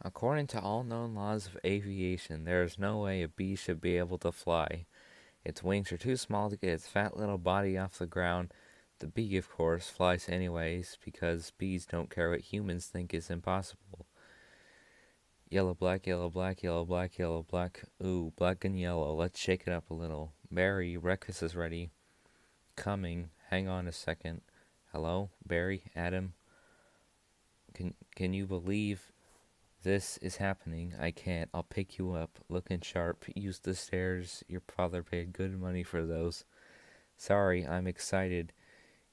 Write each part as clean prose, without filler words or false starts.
According to all known laws of aviation, there is no way a bee should be able to fly. Its wings are too small to get its fat little body off the ground. The bee, of course, flies anyways because bees don't care what humans think is impossible. Yellow, black, yellow, black, yellow, black, yellow, black. Ooh, black and yellow. Let's shake it up a little. Barry, breakfast is ready. Coming. Hang on a second. Hello, Barry, Adam. Can you believe this is happening? I can't. I'll pick you up. Looking sharp. Use the stairs. Your father paid good money for those. Sorry, I'm excited.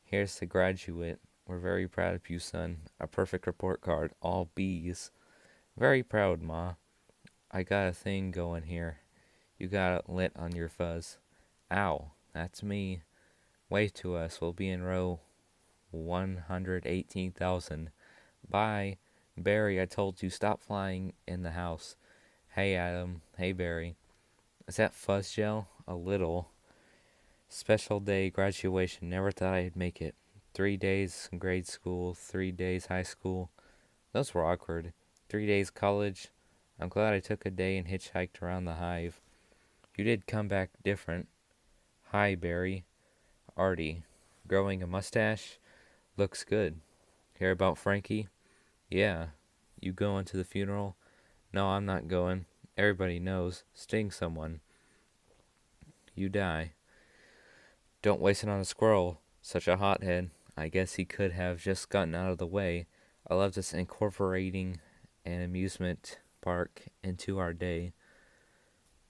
Here's the graduate. We're very proud of you, son. A perfect report card. All B's. Very proud, Ma. I got a thing going here. You got it lit on your fuzz. Ow, that's me. Wave to us. We'll be in row 118,000. Bye. Barry, I told you, stop flying in the house. Hey, Adam. Hey, Barry. Is that fuzz gel? A little. Special day graduation. Never thought I'd make it. 3 days grade school, 3 days high school. Those were awkward. 3 days college. I'm glad I took a day and hitchhiked around the hive. You did come back different. Hi, Barry. Artie. Growing a mustache? Looks good. Care about Frankie? Yeah. You going to the funeral? No, I'm not going. Everybody knows. Sting someone. You die. Don't waste it on a squirrel. Such a hothead. I guess he could have just gotten out of the way. I love this incorporating an amusement park into our day.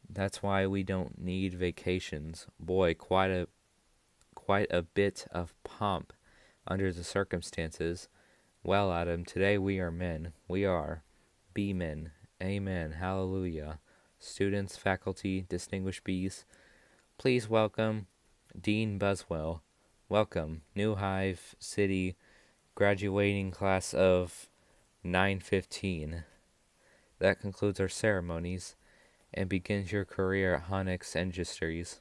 That's why we don't need vacations. Boy, quite a bit of pomp under the circumstances. Well, Adam, today we are men. We are bee men. Amen. Hallelujah. Students, faculty, distinguished bees, please welcome Dean Buswell. Welcome, New Hive City graduating class of 915. That concludes our ceremonies and begins your career at Honix Industries.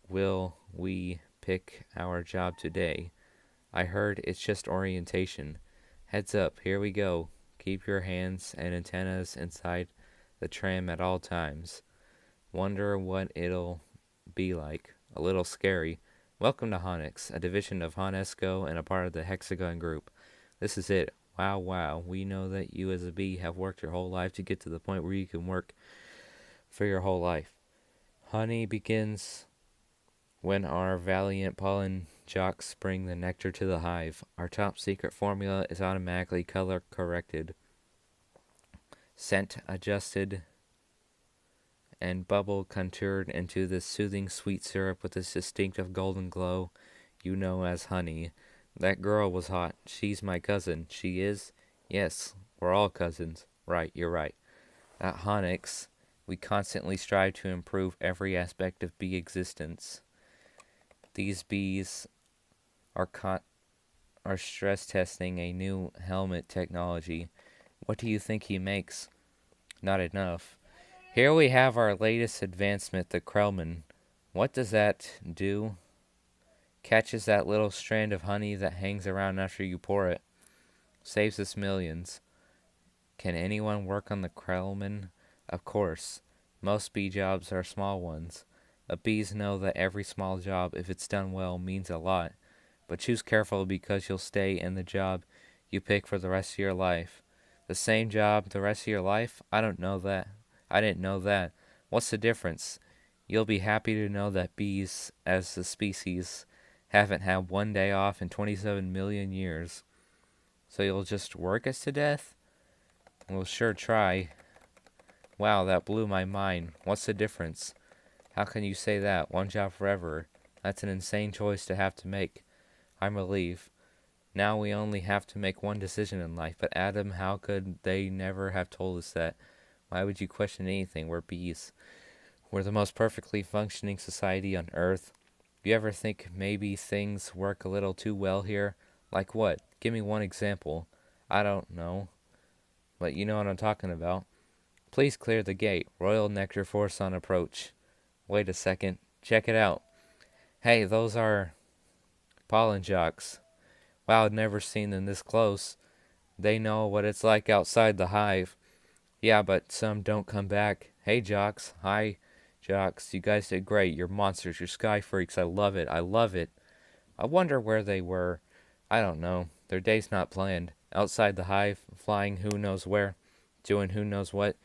Will we pick our job today? I heard it's just orientation. Heads up, here we go. Keep your hands and antennas inside the tram at all times. Wonder what it'll be like. A little scary. Welcome to Honix, a division of Honesco and a part of the Hexagon Group. This is it. Wow, wow. We know that you as a bee have worked your whole life to get to the point where you can work for your whole life. Honey begins when our valiant pollen jocks bring the nectar to the hive. Our top secret formula is automatically color corrected, scent adjusted, and bubble contoured into this soothing sweet syrup with this distinctive golden glow you know as honey. That girl was hot. She's my cousin. She is? Yes, we're all cousins. Right, you're right. At Honix, we constantly strive to improve every aspect of bee existence. These bees are stress testing a new helmet technology. What do you think he makes? Not enough. Here we have our latest advancement, the Krellman. What does that do? Catches that little strand of honey that hangs around after you pour it. Saves us millions. Can anyone work on the Krellman? Of course. Most bee jobs are small ones. But bees know that every small job, if it's done well, means a lot. But choose carefully because you'll stay in the job you pick for the rest of your life. The same job the rest of your life? I don't know that. I didn't know that. What's the difference? You'll be happy to know that bees, as a species, haven't had one day off in 27 million years. So you'll just work us to death? We'll sure try. Wow, that blew my mind. What's the difference? How can you say that? One job forever. That's an insane choice to have to make. I'm relieved. Now we only have to make one decision in life. But Adam, how could they never have told us that? Why would you question anything? We're bees. We're the most perfectly functioning society on Earth. Do you ever think maybe things work a little too well here? Like what? Give me one example. I don't know. But you know what I'm talking about. Please clear the gate. Royal Nectar Force on approach. Wait a second. Check it out. Hey, those are pollen jocks. Wow, I'd never seen them this close. They know what it's like outside the hive. Yeah, but some don't come back. Hey, Jocks. Hi, Jocks. You guys did great. You're monsters. You're sky freaks. I love it. I love it. I wonder where they were. I don't know. Their day's not planned. Outside the hive, flying who knows where, doing who knows what.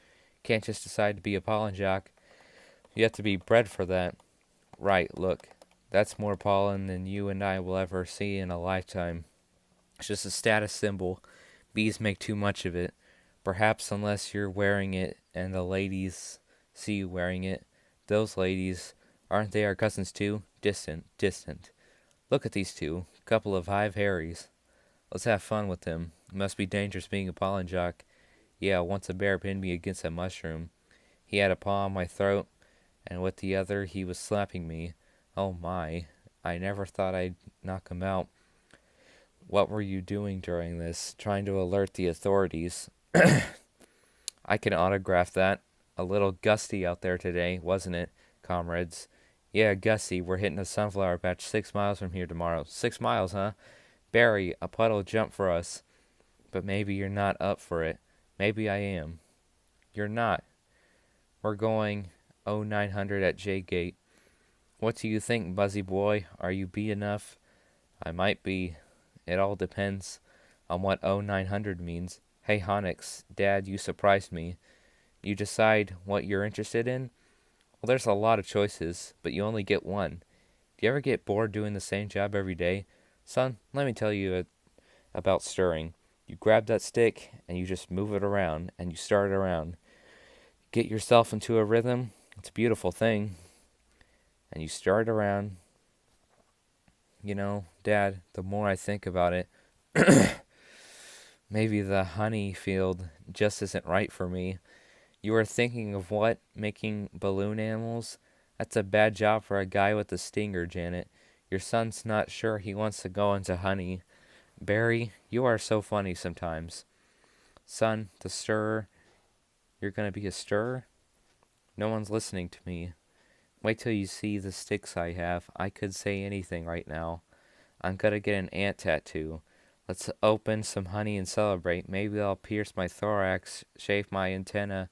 Can't just decide to be a pollen jock. You have to be bred for that. Right, look. That's more pollen than you and I will ever see in a lifetime. It's just a status symbol. Bees make too much of it. Perhaps unless you're wearing it and the ladies see you wearing it. Those ladies, aren't they our cousins too? Distant, distant. Look at these two, couple of hive Harrys. Let's have fun with them. It must be dangerous being a pollen jock. Yeah, once a bear pinned me against a mushroom. He had a paw on my throat, and with the other he was slapping me. Oh my, I never thought I'd knock him out. What were you doing during this? Trying to alert the authorities. I can autograph that. A little gusty out there today, wasn't it, comrades? Yeah, gusty. We're hitting a sunflower patch 6 miles from here tomorrow. 6 miles, huh? Barry, a puddle jump for us. But maybe you're not up for it. Maybe I am. You're not. We're going 0900 at J Gate. What do you think, Buzzy boy? Are you B enough? I might be. It all depends on what 0900 means. Hey, Honix, Dad, you surprised me. You decide what you're interested in? Well, there's a lot of choices, but you only get one. Do you ever get bored doing the same job every day? Son, let me tell you about stirring. You grab that stick, and you just move it around, and you stir it around. Get yourself into a rhythm. It's a beautiful thing. And you stir it around. You know, Dad, the more I think about it, maybe the honey field just isn't right for me. You are thinking of what? Making balloon animals? That's a bad job for a guy with a stinger, Janet. Your son's not sure he wants to go into honey. Barry, you are so funny sometimes. Son, the stirrer. You're gonna be a stirrer? No one's listening to me. Wait till you see the sticks I have. I could say anything right now. I'm gonna get an ant tattoo. Let's open some honey and celebrate. Maybe I'll pierce my thorax, shave my antenna,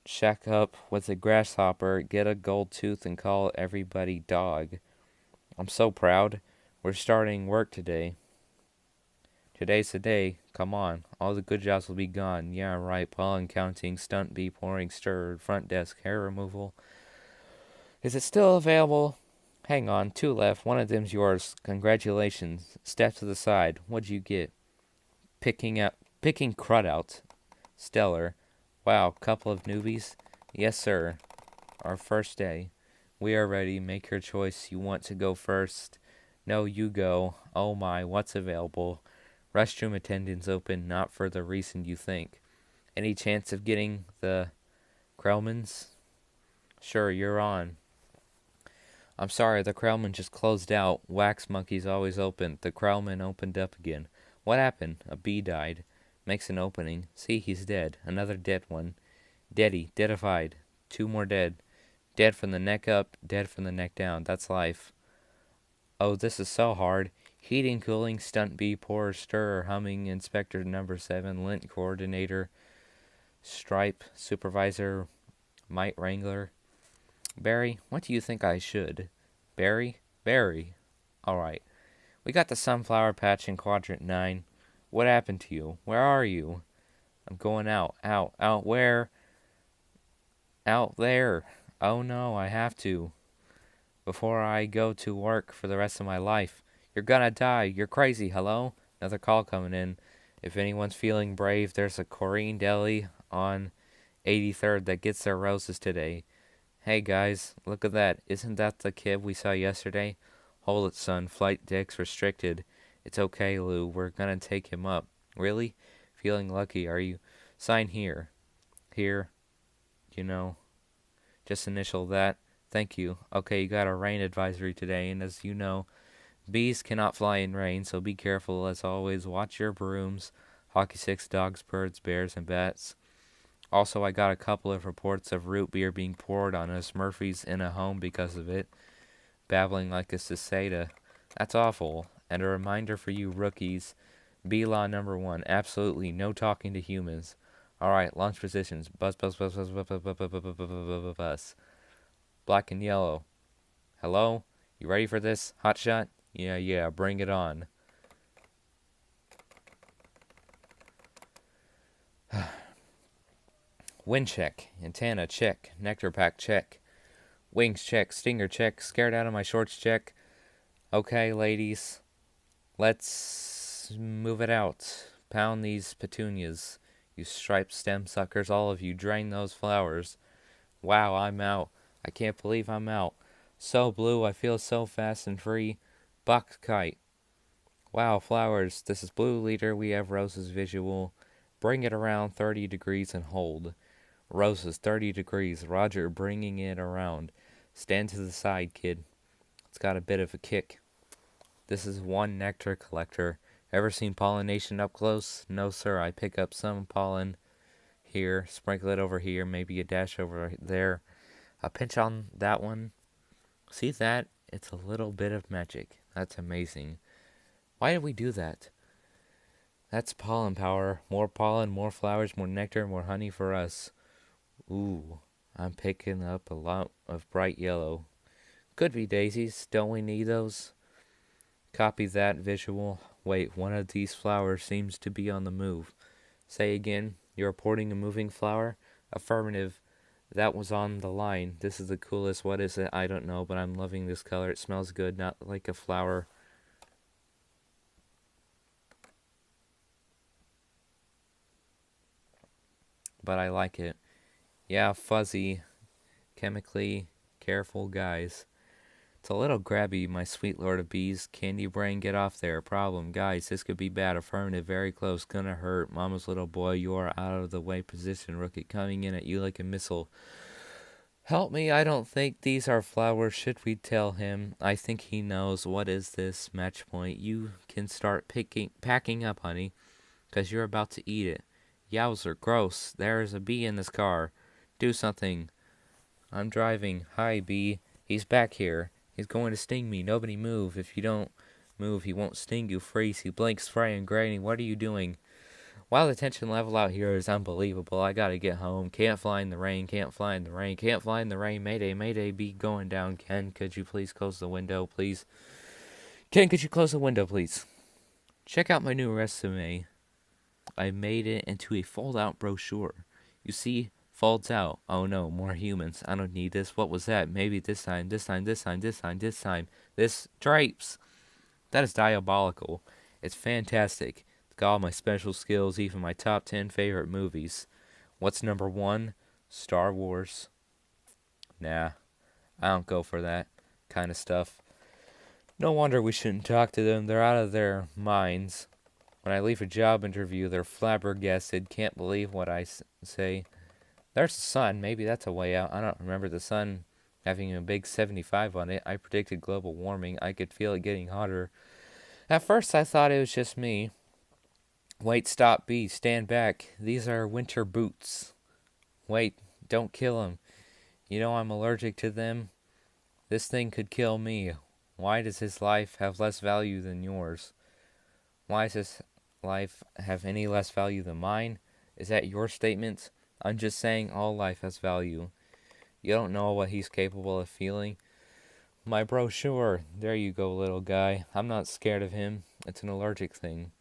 shack up with a grasshopper, get a gold tooth, and call everybody dog. I'm so proud. We're starting work today. Today's the day. Come on. All the good jobs will be gone. Yeah, right. Pollen counting, stunt bee pouring, stirred, front desk, hair removal. Is it still available? Hang on. 2 left. One of them's yours. Congratulations. Step to the side. What'd you get? Picking crud out. Stellar. Wow, couple of newbies? Yes, sir. Our first day. We are ready. Make your choice. You want to go first? No, you go. Oh my, what's available? Restroom attendants open, not for the reason you think. Any chance of getting the Krellmans? Sure, you're on. I'm sorry, the Krellman just closed out. Wax monkey's always open. The Krellman opened up again. What happened? A bee died. Makes an opening. See, he's dead. Another dead one. Deady. Deadified. 2 more dead. Dead from the neck up. Dead from the neck down. That's life. Oh, this is so hard. Heating, cooling, stunt bee, pourer, stirrer, humming, inspector number 7, lint coordinator, stripe, supervisor, mite wrangler. Barry, what do you think I should? Barry? Barry. Alright. We got the sunflower patch in quadrant 9. What happened to you? Where are you? I'm going out. Out where? Out there. Oh no, I have to. Before I go to work for the rest of my life. You're gonna die. You're crazy. Hello? Another call coming in. If anyone's feeling brave, there's a Corinne Deli on 83rd that gets their roses today. Hey guys, look at that. Isn't that the kid we saw yesterday? Hold it, son. Flight deck's restricted. It's okay, Lou. We're gonna take him up. Really? Feeling lucky, are you? Sign here. Here. You know. Just initial that. Thank you. Okay, you got a rain advisory today, and as you know, bees cannot fly in rain, so be careful. As always, watch your brooms. Hockey sticks, dogs, birds, bears, and bats. Also, I got a couple of reports of root beer being poured on us Murphys in a home because of it. Babbling like a cicada. That's awful. And a reminder for you rookies, Bee law number one. Absolutely no talking to humans. Alright, launch positions. Bus, bus, bus, bus, bus, bus, bus, bus, bus, bus, bus, bus. Black and yellow. Hello? You ready for this? Hotshot? Yeah, bring it on. Wind check. Antenna check. Nectar pack check. Wings check. Stinger check. Scared out of my shorts check. Okay, ladies. Let's move it out. Pound these petunias. You striped stem suckers, all of you. Drain those flowers. Wow, I'm out. I can't believe I'm out. So blue, I feel so fast and free. Buck kite. Wow, flowers. This is Blue Leader. We have roses visual. Bring it around 30 degrees and hold. Roses, 30 degrees. Roger, bringing it around. Stand to the side, kid. It's got a bit of a kick. This is one nectar collector. Ever seen pollination up close? No, sir. I pick up some pollen here, sprinkle it over here, maybe a dash over there. A pinch on that one. See that? It's a little bit of magic. That's amazing. Why did we do that? That's pollen power. More pollen, more flowers, more nectar, more honey for us. Ooh, I'm picking up a lot of bright yellow. Could be daisies. Don't we need those? Copy that visual. Wait, one of these flowers seems to be on the move. Say again. You're reporting a moving flower? Affirmative. That was on the line. This is the coolest. What is it? I don't know, but I'm loving this color. It smells good, not like a flower. But I like it. Yeah, fuzzy. Chemically careful, guys. It's a little grabby, my sweet lord of bees. Candy brain, get off there. Problem, guys, this could be bad. Affirmative, very close. Gonna hurt. Mama's little boy, you are out of the way position. Rookie coming in at you like a missile. Help me, I don't think these are flowers. Should we tell him? I think he knows. What is this? Match point. You can start packing up, honey, 'cause you're about to eat it. Yowzer, gross. There is a bee in this car. Do something. I'm driving. Hi, bee. He's back here. He's going to sting me. Nobody move. If you don't move, he won't sting you. Freeze. He blinks, spray, and granny. What are you doing? Wow, the tension level out here is unbelievable. I gotta get home. Can't fly in the rain. Can't fly in the rain. Can't fly in the rain. Mayday, mayday, be going down. Ken, could you please close the window, please? Ken, could you close the window, please? Check out my new resume. I made it into a fold-out brochure. You see, folds out. Oh no, more humans. I don't need this. What was that? Maybe this time, this time, this time, this time, this time. This drapes. That is diabolical. It's fantastic. It's got all my special skills, even my top 10 favorite movies. What's number one? Star Wars. Nah, I don't go for that kind of stuff. No wonder we shouldn't talk to them. They're out of their minds. When I leave a job interview, they're flabbergasted. Can't believe what I say. There's the sun. Maybe that's a way out. I don't remember the sun having a big 75 on it. I predicted global warming. I could feel it getting hotter. At first, I thought it was just me. Wait, stop, bee. Stand back. These are winter boots. Wait, don't kill him. You know I'm allergic to them. This thing could kill me. Why does his life have less value than yours? Why does his life have any less value than mine? Is that your statement? I'm just saying all life has value. You don't know what he's capable of feeling. My brochure. There you go, little guy. I'm not scared of him. It's an allergic thing.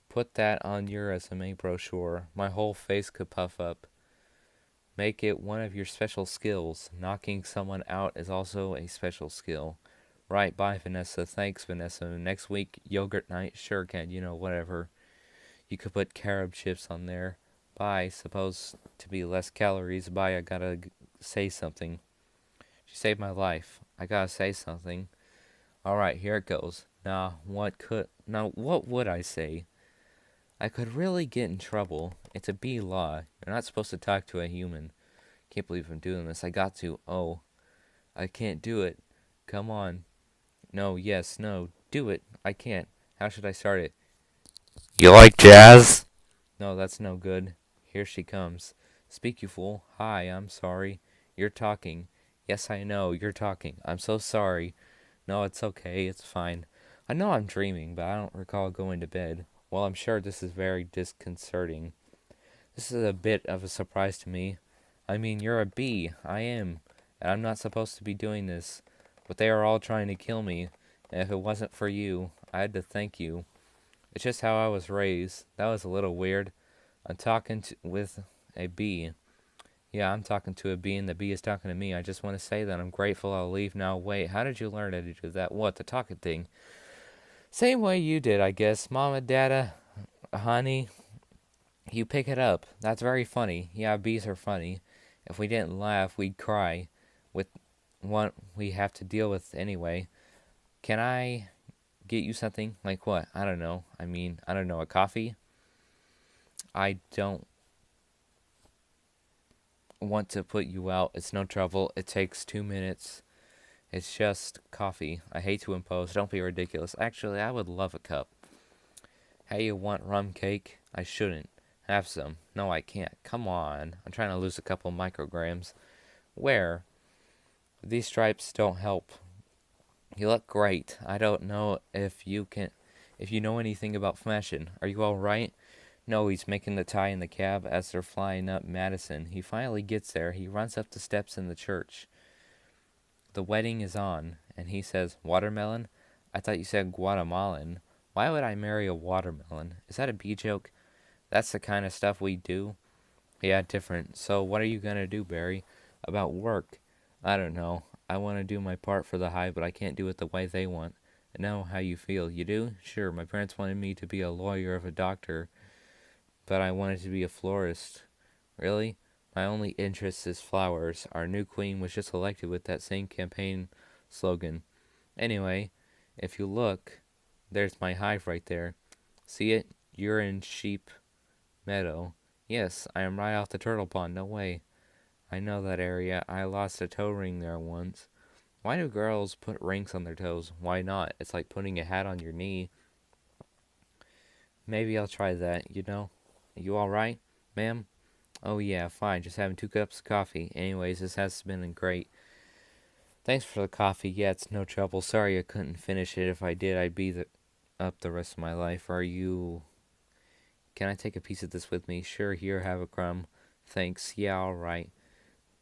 Put that on your resume brochure. My whole face could puff up. Make it one of your special skills. Knocking someone out is also a special skill. Right, bye, Vanessa. Thanks, Vanessa. Next week, yogurt night. Sure, Ken, whatever. You could put carob chips on there. Bye, supposed to be less calories. Bye, I gotta say something. She saved my life. I gotta say something. Alright, here it goes. Now, what would I say? I could really get in trouble. It's a bee law. You're not supposed to talk to a human. Can't believe I'm doing this. I got to. Oh, I can't do it. Come on. No, yes, no. Do it. I can't. How should I start it? You like jazz? No, that's no good. Here she comes. Speak, you fool. Hi, I'm sorry. You're talking. Yes, I know. You're talking. I'm so sorry. No, it's okay. It's fine. I know I'm dreaming, but I don't recall going to bed. Well, I'm sure this is very disconcerting. This is a bit of a surprise to me. I mean, you're a bee. I am. And I'm not supposed to be doing this. But they are all trying to kill me. And if it wasn't for you, I had to thank you. It's just how I was raised. That was a little weird. I'm talking with a bee. Yeah, I'm talking to a bee and the bee is talking to me. I just want to say that I'm grateful. I'll leave now. Wait, how did you learn how to do that? What, the talking thing? Same way you did, I guess. Mama, Dada, honey, you pick it up. That's very funny. Yeah, bees are funny. If we didn't laugh, we'd cry. With what we have to deal with anyway. Can I get you something? Like what? I don't know. I don't know. A coffee? I don't want to put you out. It's no trouble. It takes 2 minutes. It's just coffee. I hate to impose. Don't be ridiculous. Actually, I would love a cup. Hey, you want rum cake? I shouldn't. Have some. No, I can't. Come on. I'm trying to lose a couple micrograms. Where? These stripes don't help. You look great. I don't know if you know anything about fashion. Are you all right? No, he's making the tie in the cab as they're flying up Madison. He finally gets there. He runs up the steps in the church. The wedding is on, and he says, "Watermelon? I thought you said Guatemalan. Why would I marry a watermelon? Is that a bee joke? That's the kind of stuff we do." Yeah, different. So what are you gonna do, Barry? About work? I don't know. I want to do my part for the hive, but I can't do it the way they want. I know how you feel. You do? Sure, my parents wanted me to be a lawyer or a doctor, but I wanted to be a florist. Really? My only interest is flowers. Our new queen was just elected with that same campaign slogan. Anyway, if you look, there's my hive right there. See it? You're in Sheep Meadow. Yes, I am right off the turtle pond. No way. I know that area. I lost a toe ring there once. Why do girls put rings on their toes? Why not? It's like putting a hat on your knee. Maybe I'll try that, you know? You alright, ma'am? Oh yeah, fine. Just having 2 cups of coffee. Anyways, this has been great. Thanks for the coffee. Yeah, it's no trouble. Sorry I couldn't finish it. If I did, I'd be up the rest of my life. Are you... Can I take a piece of this with me? Sure, here, have a crumb. Thanks. Yeah, alright.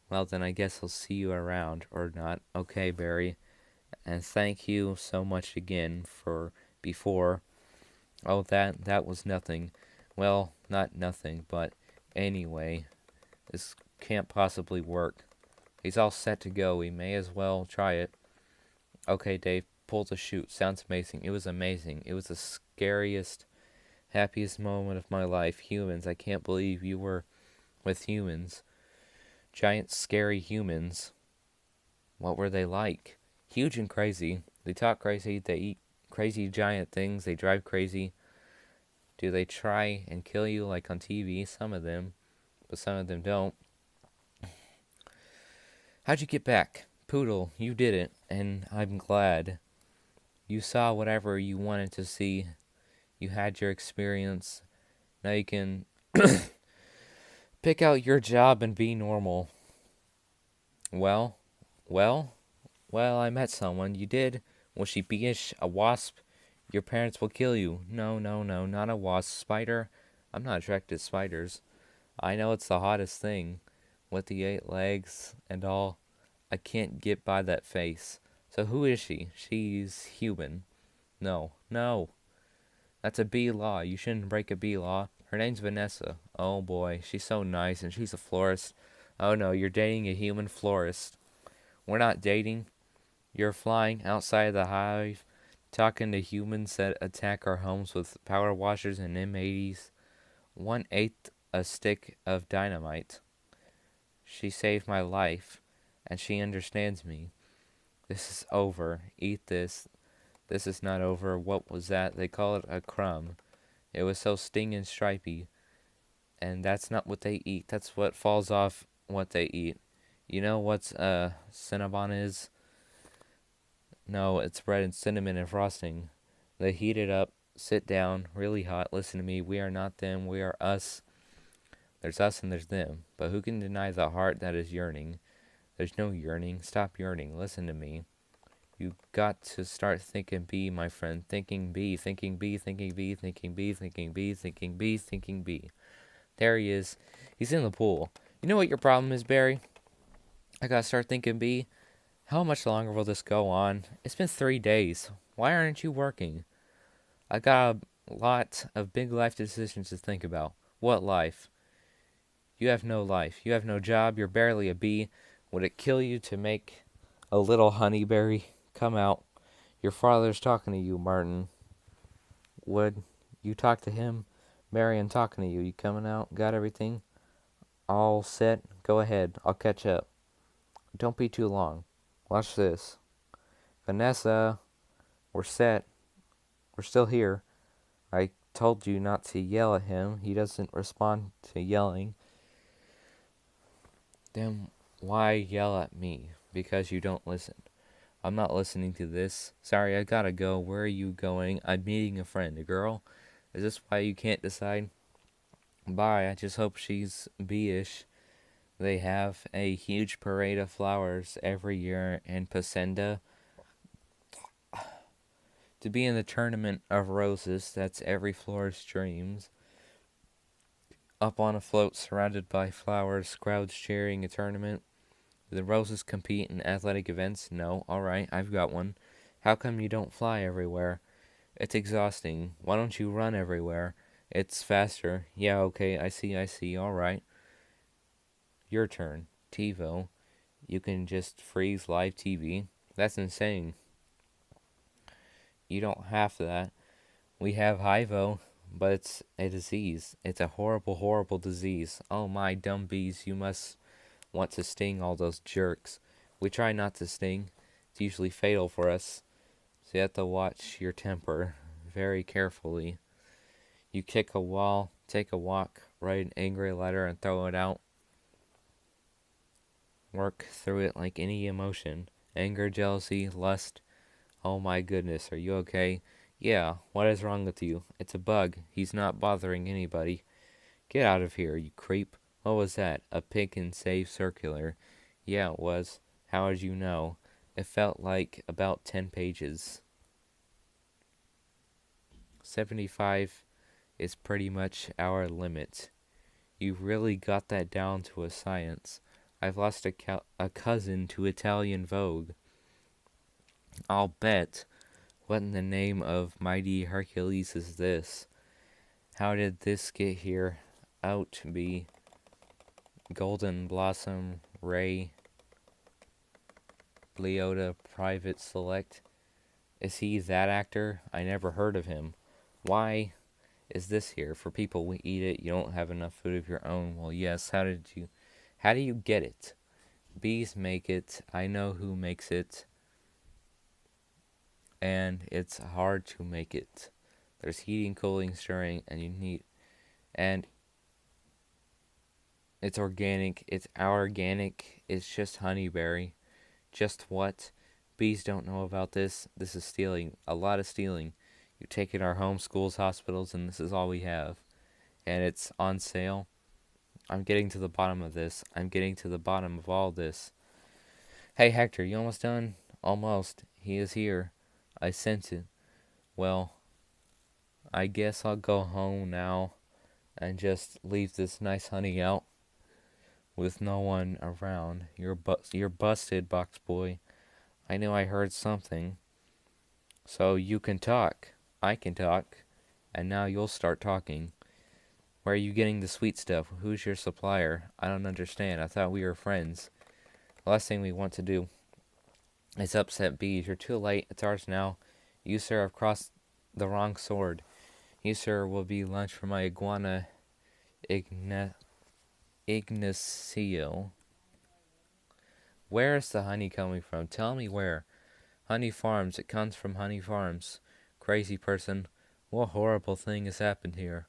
Well, then I guess I'll see you around. Or not. Okay, Barry. And thank you so much again for before. Oh, that was nothing. Well, not nothing, but anyway, this can't possibly work. He's all set to go. We may as well try it. Okay, Dave, pull the chute. Sounds amazing. It was amazing. It was the scariest, happiest moment of my life. Humans, I can't believe you were with humans. Giant, scary humans. What were they like? Huge and crazy. They talk crazy. They eat crazy giant things. They drive crazy. Do they try and kill you like on TV? Some of them, but some of them don't. How'd you get back? Poodle, you did it, and I'm glad. You saw whatever you wanted to see. You had your experience. Now you can pick out your job and be normal. Well, well, I met someone. You did? Was she beeish? A wasp? Your parents will kill you. No, not a wasp. Spider? I'm not attracted to spiders. I know it's the hottest thing. With the 8 legs and all. I can't get by that face. So who is she? She's human. No. That's a bee law. You shouldn't break a bee law. Her name's Vanessa. Oh boy, she's so nice and she's a florist. Oh no, you're dating a human florist. We're not dating. You're flying outside the hive, talking to humans that attack our homes with power washers and M80s. 1/8 a stick of dynamite. She saved my life, and she understands me. This is over. Eat this. This is not over. What was that? They call it a crumb. It was so stinging stripy. And that's not what they eat. That's what falls off what they eat. You know what's Cinnabon is? No, it's bread and cinnamon and frosting. They heat it up, sit down, really hot. Listen to me. We are not them. We are us. There's us and there's them. But who can deny the heart that is yearning? There's no yearning. Stop yearning. Listen to me. You got to start thinking B, my friend. Thinking B, thinking B, thinking B, thinking B, thinking B, thinking B, thinking B. There he is. He's in the pool. You know what your problem is, Barry? I gotta start thinking B. How much longer will this go on? It's been 3 days. Why aren't you working? I got a lot of big life decisions to think about. What life? You have no life. You have no job. You're barely a bee. Would it kill you to make a little honeyberry? Come out. Your father's talking to you, Martin. Would you talk to him? Marion talking to you. You coming out? Got everything? All set? Go ahead. I'll catch up. Don't be too long. Watch this. Vanessa, we're set. We're still here. I told you not to yell at him. He doesn't respond to yelling. Then why yell at me? Because you don't listen. I'm not listening to this. Sorry, I gotta go. Where are you going? I'm meeting a friend. A girl? Is this why you can't decide? Bye. I just hope she's B-ish. They have a huge parade of flowers every year in Pasenda. To be in the tournament of roses, that's every florist's dreams. Up on a float surrounded by flowers, crowds cheering a tournament. Do the roses compete in athletic events? No. Alright, I've got one. How come you don't fly everywhere? It's exhausting. Why don't you run everywhere? It's faster. Yeah, okay, I see. Alright. Your turn. TiVo. You can just freeze live TV. That's insane. You don't have that. We have Hivo, but it's a disease. It's a horrible, horrible disease. Oh my dumb bees, you must want to sting all those jerks. We try not to sting. It's usually fatal for us. So you have to watch your temper very carefully. You kick a wall, take a walk, write an angry letter and throw it out. Work through it like any emotion. Anger, jealousy, lust. Oh my goodness, are you okay? Yeah, what is wrong with you? It's a bug. He's not bothering anybody. Get out of here, you creep. What was that? A Pick and Save circular. Yeah, it was. How did you know? It felt like about 10 pages. 75 is pretty much our limit. You really got that down to a science. I've lost a cousin to Italian Vogue. I'll bet. What in the name of mighty Hercules is this? How did this get here? Out to be Golden Blossom, Ray, Leota, Private Select. Is he that actor? I never heard of him. Why is this here? For people we eat it, you don't have enough food of your own. Well, yes, how do you get it? Bees make it. I know who makes it. And it's hard to make it. There's heating, cooling, stirring, and it's organic. It's our organic. It's just honeyberry. Just what? Bees don't know about this. This is stealing. A lot of stealing. You take it our homes, schools, hospitals, and this is all we have. And it's on sale. I'm getting to the bottom of this. I'm getting to the bottom of all this. Hey, Hector, you almost done? Almost. He is here. I sense it. Well, I guess I'll go home now and just leave this nice honey out with no one around. You're busted, box boy. I knew I heard something. So you can talk. I can talk. And now you'll start talking. Where are you getting the sweet stuff? Who's your supplier? I don't understand. I thought we were friends. The last thing we want to do is upset bees. You're too late. It's ours now. You, sir, have crossed the wrong sword. You, sir, will be lunch for my iguana Ignacio. Where is the honey coming from? Tell me where. Honey Farms. It comes from Honey Farms. Crazy person. What horrible thing has happened here?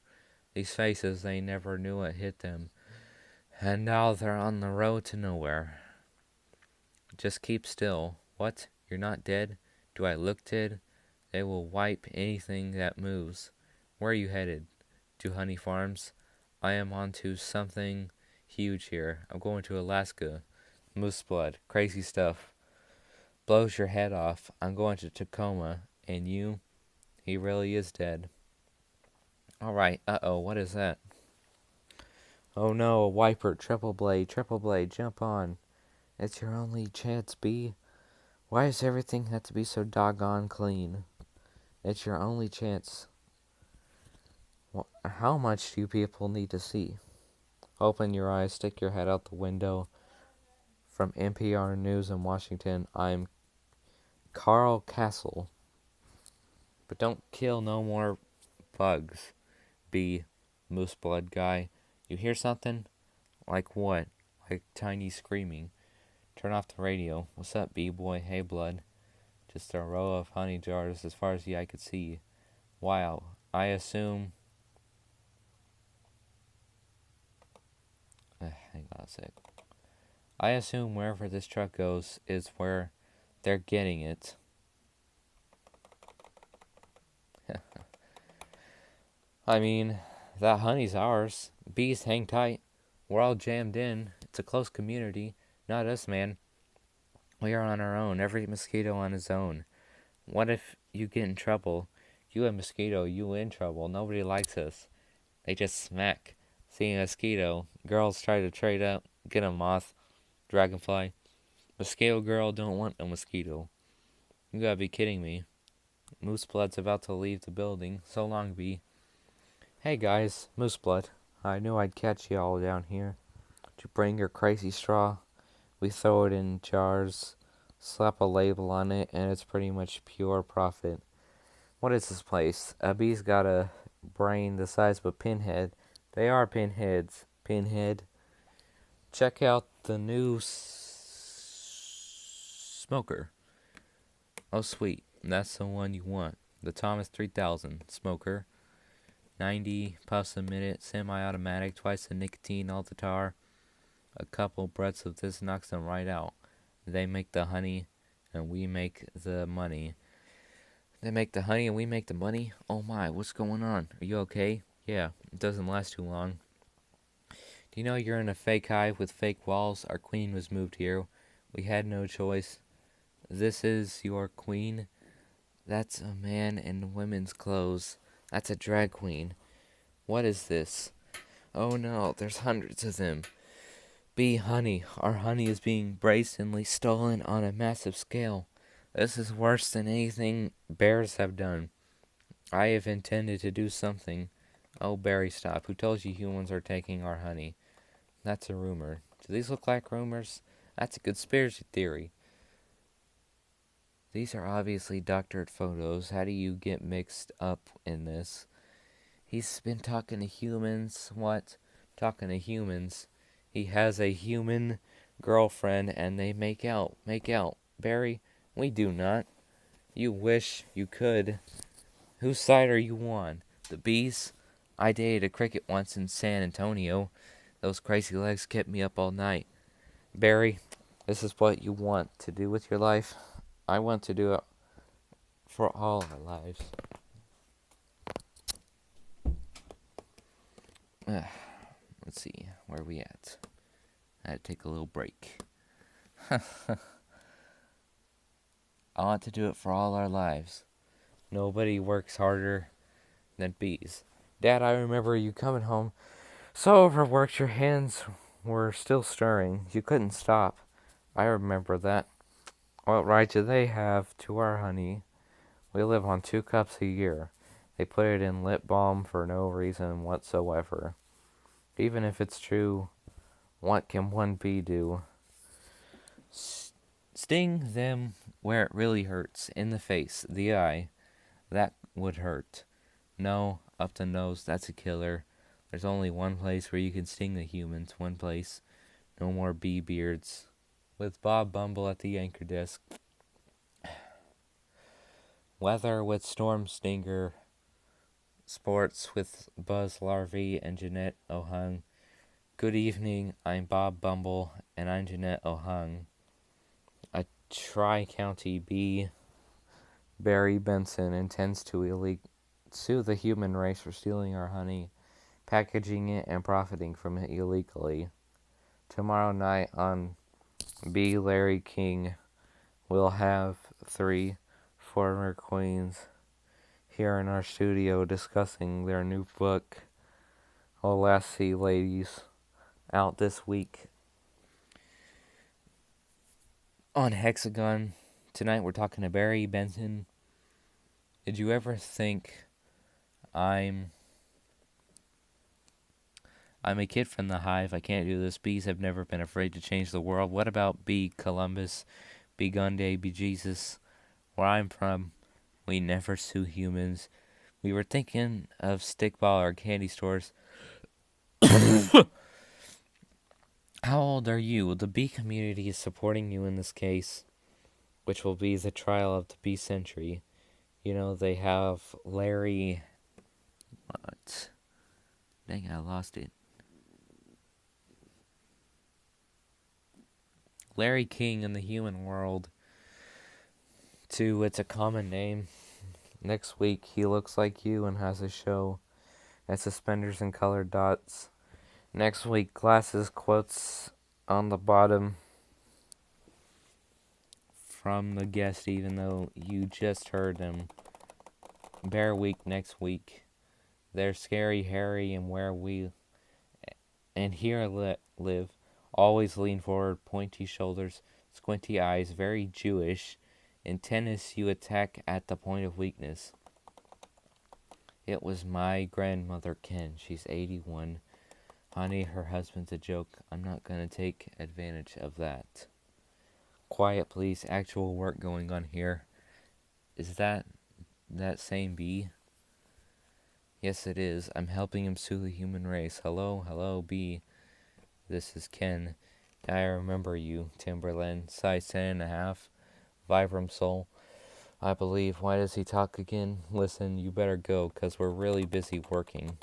These faces, they never knew what hit them. And now they're on the road to nowhere. Just keep still. What? You're not dead? Do I look dead? They will wipe anything that moves. Where are you headed? To Honey Farms? I am onto something huge here. I'm going to Alaska. Moose blood. Crazy stuff. blows your head off. I'm going to Tacoma, and he really is dead. Alright, uh-oh, what is that? Oh no, a wiper, triple blade, jump on. It's your only chance, B. Why does everything have to be so doggone clean? It's your only chance. How much do you people need to see? Open your eyes, stick your head out the window. From NPR News in Washington, I'm Carl Castle. But don't kill no more bugs, B. Moose blood guy. You hear something? Like what? Like tiny screaming. Turn off the radio. What's up, B-boy? Hey, blood. Just a row of honey jars as far as the eye could see. Wow. I assume... hang on a sec. I assume wherever this truck goes is where they're getting it. I mean, that honey's ours. Bees, hang tight. We're all jammed in. It's a close community. Not us, man. We are on our own. Every mosquito on his own. What if you get in trouble? You a mosquito, you in trouble. Nobody likes us. They just smack. See a mosquito. Girls try to trade up. Get a moth. Dragonfly. Mosquito girl don't want a mosquito. You gotta be kidding me. Moose Blood's about to leave the building. So long, B. Hey guys, Moose Blood. I knew I'd catch you all down here. Did you bring your crazy straw? We throw it in jars, slap a label on it, and it's pretty much pure profit. What is this place? A bee's got a brain the size of a pinhead. They are pinheads. Pinhead. Check out the new smoker. Oh, sweet. That's the one you want. The Thomas 3000 smoker. 90 puffs a minute, semi-automatic, twice the nicotine, all the tar. A couple breaths of this knocks them right out. They make the honey, and we make the money. They make the honey, and we make the money? Oh my, what's going on? Are you okay? Yeah, it doesn't last too long. Do you know you're in a fake hive with fake walls? Our queen was moved here. We had no choice. This is your queen? That's a man in women's clothes. That's a drag queen. What is this? Oh no, there's hundreds of them. Bee honey. Our honey is being brazenly stolen on a massive scale. This is worse than anything bears have done. I have intended to do something. Oh, Barry, stop. Who told you humans are taking our honey? That's a rumor. Do these look like rumors? That's a conspiracy theory. These are obviously doctored photos. How do you get mixed up in this? He's been talking to humans. What? Talking to humans. He has a human girlfriend and they make out. Make out. Barry, we do not. You wish you could. Whose side are you on? The bees? I dated a cricket once in San Antonio. Those crazy legs kept me up all night. Barry, this is what you want to do with your life? I want to do it for all our lives. Let's see, where are we at? I had to take a little break. I want to do it for all our lives. Nobody works harder than bees. Dad, I remember you coming home so overworked your hands were still stirring. You couldn't stop. I remember that. What right do they have to our honey? We live on 2 cups a year. They put it in lip balm for no reason whatsoever. Even if it's true, what can one bee do? Sting them where it really hurts. In the face, the eye. That would hurt. No, up the nose, that's a killer. There's only one place where you can sting the humans. One place. No more bee beards. With Bob Bumble at the anchor desk. Weather with Storm Stinger. Sports with Buzz Larvey and Jeanette O'Hung. Good evening, I'm Bob Bumble, and I'm Jeanette O'Hung. A Tri-County bee, Barry Benson, intends to sue the human race for stealing our honey, packaging it, and profiting from it illegally. Tomorrow night on B. Larry King we'll have 3 former queens here in our studio discussing their new book, Lassie Ladies, out this week on Hexagon. Tonight we're talking to Barry Benson. Did you ever think I'm a kid from the hive? I can't do this. Bees have never been afraid to change the world. What about B. Columbus, B. Gunday, B. Jesus? Where I'm from, we never sue humans. We were thinking of stickball or candy stores. How old are you? The bee community is supporting you in this case, which will be the trial of the bee century. You know, they have Larry... What? Dang, I lost it. Larry King in the human world. 2, it's a common name. Next week, he looks like you and has a show at Suspenders and Colored Dots. Next week, glasses, quotes on the bottom from the guest, even though you just heard them. Bear Week next week. They're Scary Harry and Where We and Here Live. Always lean forward, pointy shoulders, squinty eyes, very Jewish. In tennis, you attack at the point of weakness. It was my grandmother, Ken. She's 81. Honey, her husband's a joke. I'm not gonna take advantage of that. Quiet, please. Actual work going on here. Is that same bee? Yes, it is. I'm helping him sue the human race. Hello, bee. This is Ken. I remember you, Timberland. Size 10.5. Vibram Soul. I believe. Why does he talk again? Listen, you better go, 'cause we're really busy working.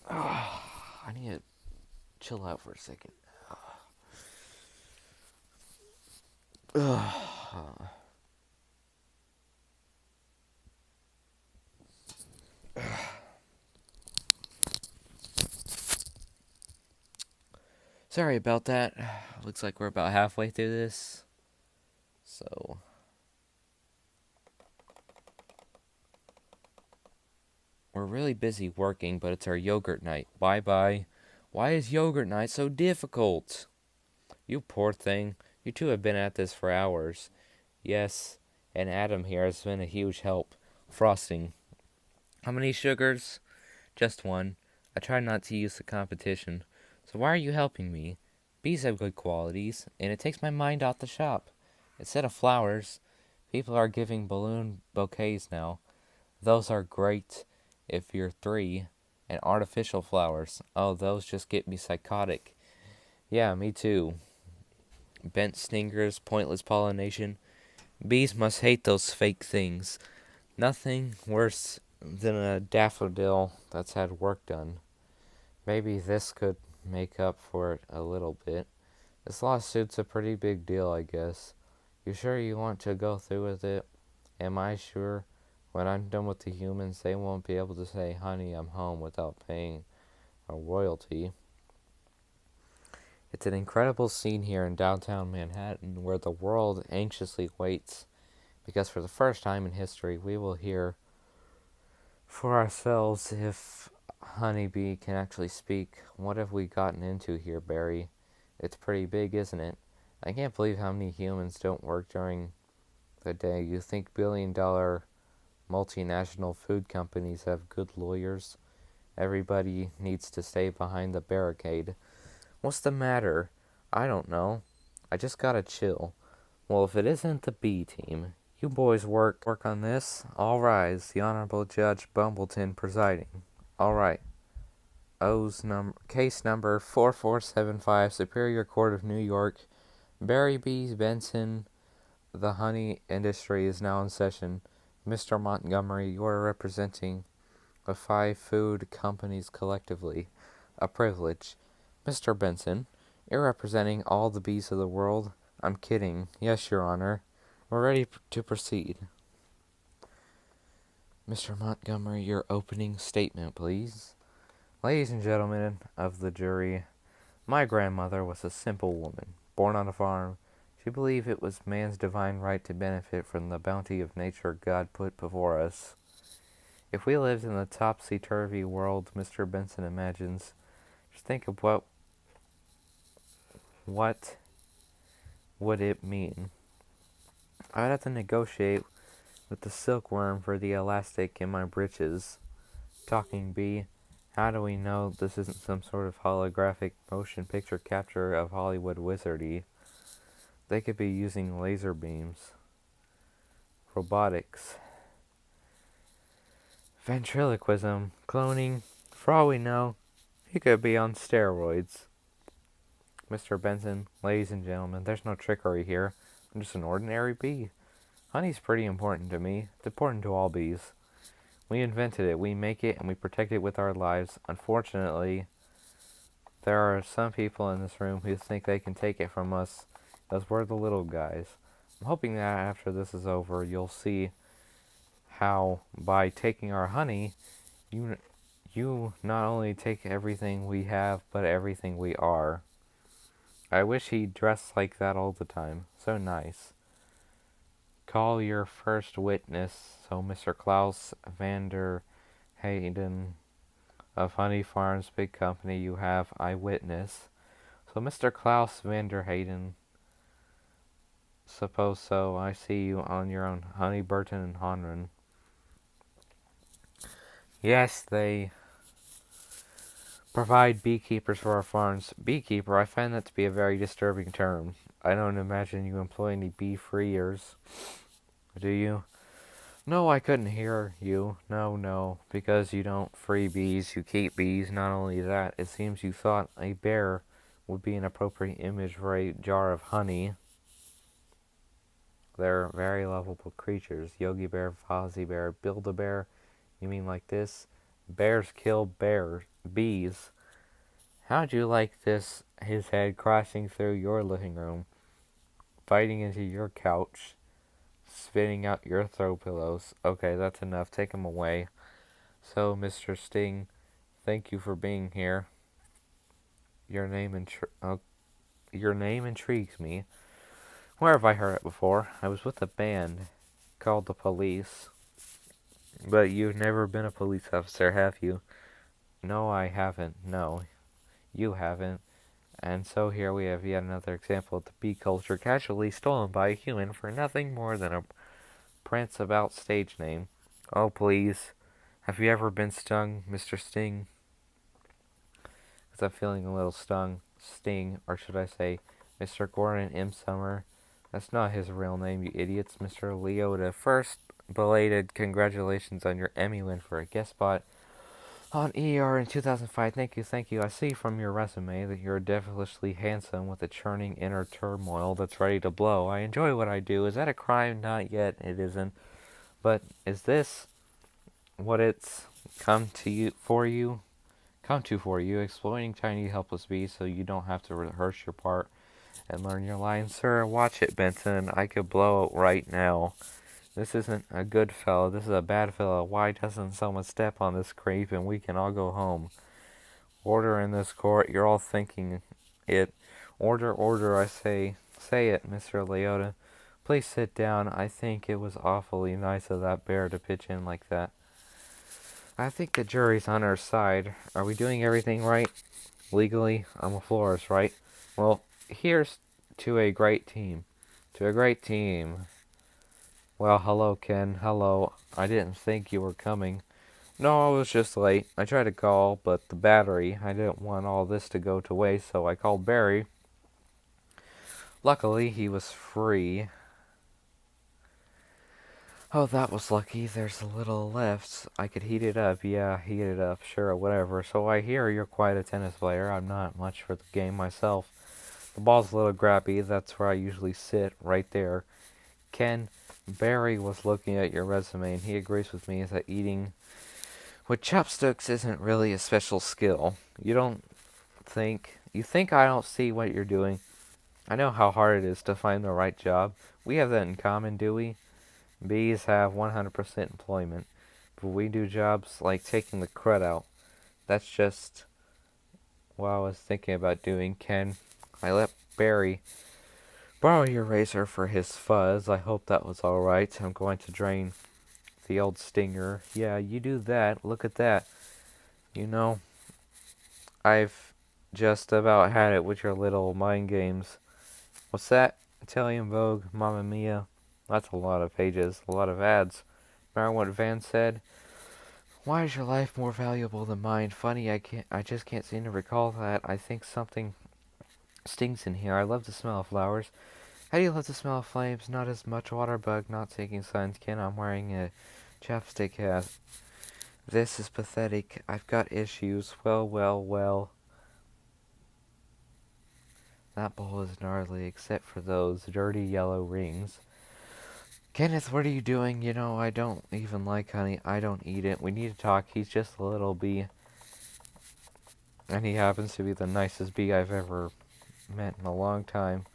I need to chill out for a second. Sorry about that. Looks like we're about halfway through this. So... we're really busy working, but it's our yogurt night. Bye-bye. Why is yogurt night so difficult? You poor thing. You two have been at this for hours. Yes, and Adam here has been a huge help. Frosting. How many sugars? Just 1. I try not to use the competition. So why are you helping me? Bees have good qualities, and it takes my mind off the shop. Instead of flowers, people are giving balloon bouquets now. Those are great if you're 3. And artificial flowers. Oh, those just get me psychotic. Yeah, me too. Bent stingers, pointless pollination. Bees must hate those fake things. Nothing worse than a daffodil that's had work done. Maybe this could make up for it a little bit. This lawsuit's a pretty big deal, I guess. You sure you want to go through with it? Am I sure? When I'm done with the humans, they won't be able to say, honey, I'm home without paying a royalty. It's an incredible scene here in downtown Manhattan where the world anxiously waits because for the first time in history we will hear for ourselves if Honeybee can actually speak. What have we gotten into here, Barry? It's pretty big, isn't it? I can't believe how many humans don't work during the day. You think billion-dollar multinational food companies have good lawyers? Everybody needs to stay behind the barricade. What's the matter? I don't know. I just gotta chill. Well, if it isn't the B team, you boys work on this. All rise. The Honorable Judge Bumbleton presiding. All right. Case number 4475, Superior Court of New York. Barry B. Benson, the honey industry is now in session. Mr. Montgomery, you are representing the 5 food companies collectively. A privilege. Mr. Benson, you're representing all the bees of the world. I'm kidding. Yes, Your Honor. We're ready to proceed. Mr. Montgomery, your opening statement, please. Ladies and gentlemen of the jury, my grandmother was a simple woman, born on a farm. She believed it was man's divine right to benefit from the bounty of nature God put before us. If we lived in the topsy-turvy world Mr. Benson imagines, just think of what would it mean? I'd have to negotiate with the silkworm for the elastic in my breeches. Talking bee, how do we know this isn't some sort of holographic motion picture capture of Hollywood wizardy? They could be using laser beams, robotics, ventriloquism, cloning. For all we know, he could be on steroids. Mr. Benson, ladies and gentlemen, there's no trickery here. I'm just an ordinary bee. Honey's pretty important to me. It's important to all bees. We invented it, we make it, and we protect it with our lives. Unfortunately, there are some people in this room who think they can take it from us, because we're the little guys. I'm hoping that after this is over, you'll see how by taking our honey, you not only take everything we have, but everything we are. I wish he dressed like that all the time. So nice. Call your first witness. So Mr. Klaus Vander Hayden of Honey Farms Big Company, you have eyewitness. So Mr. Klaus Vander Hayden, suppose so. I see you on your own. Honey Burton and Honren. Yes, they provide beekeepers for our farms. Beekeeper, I find that to be a very disturbing term. I don't imagine you employ any bee freers. Do you? No, I couldn't hear you. No, because you don't free bees, you keep bees. Not only that, it seems you thought a bear would be an appropriate image for a jar of honey. They're very lovable creatures. Yogi Bear, Fozzie Bear, Build-A-Bear. You mean like this? Bears kill bees. How'd you like this? His head crashing through your living room, biting into your couch, spitting out your throw pillows. Okay, that's enough. Take him away. So, Mr. Sting, thank you for being here. Your name intrigues me. Where have I heard it before? I was with a band called the Police. But you've never been a police officer, have you? No, I haven't. No, you haven't. And so here we have yet another example of the bee culture casually stolen by a human for nothing more than a prance about stage name. Oh, please. Have you ever been stung, Mr. Sting? Because I'm feeling a little Sting, or should I say, Mr. Gordon M. Summer. That's not his real name, you idiots. Mr. Leota. First, belated congratulations on your Emmy win for a guest spot on ER in 2005. Thank you. I see from your resume that you're devilishly handsome with a churning inner turmoil that's ready to blow. I enjoy what I do. Is that a crime? Not yet. It isn't. But is this what it's come to for you? Exploiting tiny helpless bees so you don't have to rehearse your part and learn your lines. Sir, watch it, Benson. I could blow it right now. This isn't a good fellow. This is a bad fellow. Why doesn't someone step on this creep and we can all go home? Order in this court. You're all thinking it. Order, I say. Say it, Mr. Leota. Please sit down. I think it was awfully nice of that bear to pitch in like that. I think the jury's on our side. Are we doing everything right? Legally, I'm a florist, right? Well, here's to a great team. To a great team. Well, hello, Ken. Hello. I didn't think you were coming. No, I was just late. I tried to call, but the battery, I didn't want all this to go to waste, so I called Barry. Luckily, he was free. Oh, that was lucky. There's a little left. I could heat it up. Yeah, heat it up. Sure, whatever. So I hear you're quite a tennis player. I'm not much for the game myself. The ball's a little grabby. That's where I usually sit, right there. Ken, Barry was looking at your resume, and he agrees with me that eating with chopsticks isn't really a special skill. You think I don't see what you're doing. I know how hard it is to find the right job. We have that in common, do we? Bees have 100% employment, but we do jobs like taking the crud out. That's just what I was thinking about doing, Ken. I let Barry Borrow your razor for his fuzz. I hope that was alright. I'm going to drain the old stinger. Yeah, you do that. Look at that. You know, I've just about had it with your little mind games. What's that? Italian Vogue, Mamma Mia. That's a lot of pages, a lot of ads. Remember what Van said? Why is your life more valuable than mine? Funny, I just can't seem to recall that. I think something stinks in here. I love the smell of flowers. How do you love the smell of flames? Not as much water bug, not taking signs. Ken, I'm wearing a chapstick hat. This is pathetic. I've got issues. Well. That bowl is gnarly, except for those dirty yellow rings. Kenneth, what are you doing? You know, I don't even like honey. I don't eat it. We need to talk. He's just a little bee. And he happens to be the nicest bee I've ever met in a long time.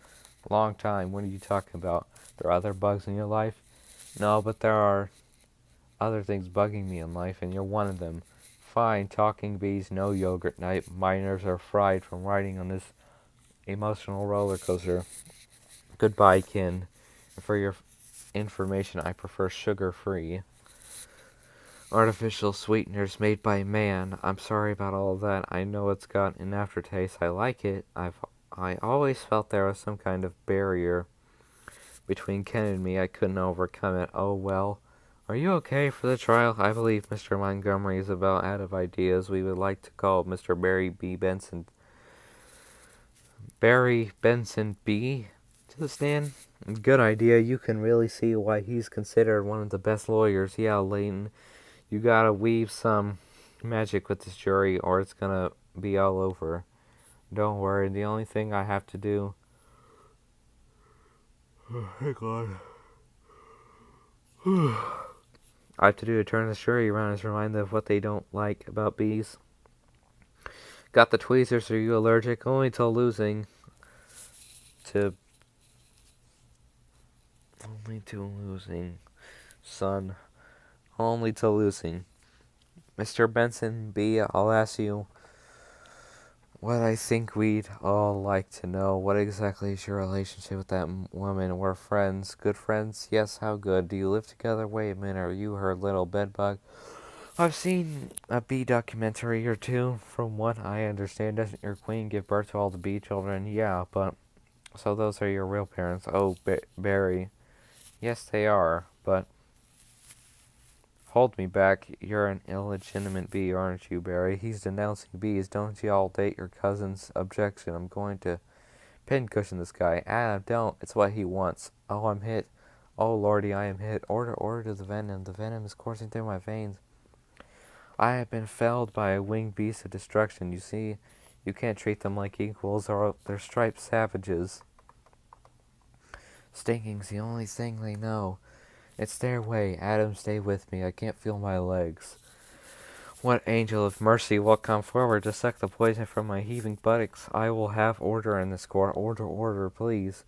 Long time. What are you talking about? There are other bugs in your life? No, but there are other things bugging me in life, and you're one of them. Fine, talking bees, no yogurt night. My nerves are fried from riding on this emotional roller coaster. Goodbye, Ken. For your information, I prefer sugar-free. Artificial sweeteners made by man. I'm sorry about all of that. I know it's got an aftertaste. I like it. I always felt there was some kind of barrier between Ken and me. I couldn't overcome it. Oh well. Are you okay for the trial? I believe Mr. Montgomery is about out of ideas. We would like to call Mr. Barry Benson B to the stand. Good idea. You can really see why he's considered one of the best lawyers. Yeah, Layton. You gotta weave some magic with this jury or it's gonna be all over. Don't worry, the only thing I have to do... Hang on. I have to do to turn the jury around is remind them of what they don't like about bees. Got the tweezers, are you allergic? Only to losing. Only to losing. Son. Only to losing. Mr. Benson B, I'll ask you what I think we'd all like to know. What exactly is your relationship with that woman? We're friends. Good friends? Yes, how good? Do you live together? Wait a minute, are you her little bedbug? I've seen a bee documentary or two. From what I understand, doesn't your queen give birth to all the bee children? Yeah, but... So those are your real parents. Oh, Barry. Yes, they are, but... Hold me back. You're an illegitimate bee, aren't you, Barry? He's denouncing bees. Don't y'all date your cousin's objection. I'm going to pincushion this guy. Adam, don't. It's what he wants. Oh, I'm hit. Oh, lordy, I am hit. Order to the venom. The venom is coursing through my veins. I have been felled by a winged beast of destruction. You see, you can't treat them like equals, or they're striped savages. Stinking's the only thing they know. It's their way. Adam, stay with me. I can't feel my legs. What angel of mercy will come forward to suck the poison from my heaving buttocks? I will have order in this court. Order, please.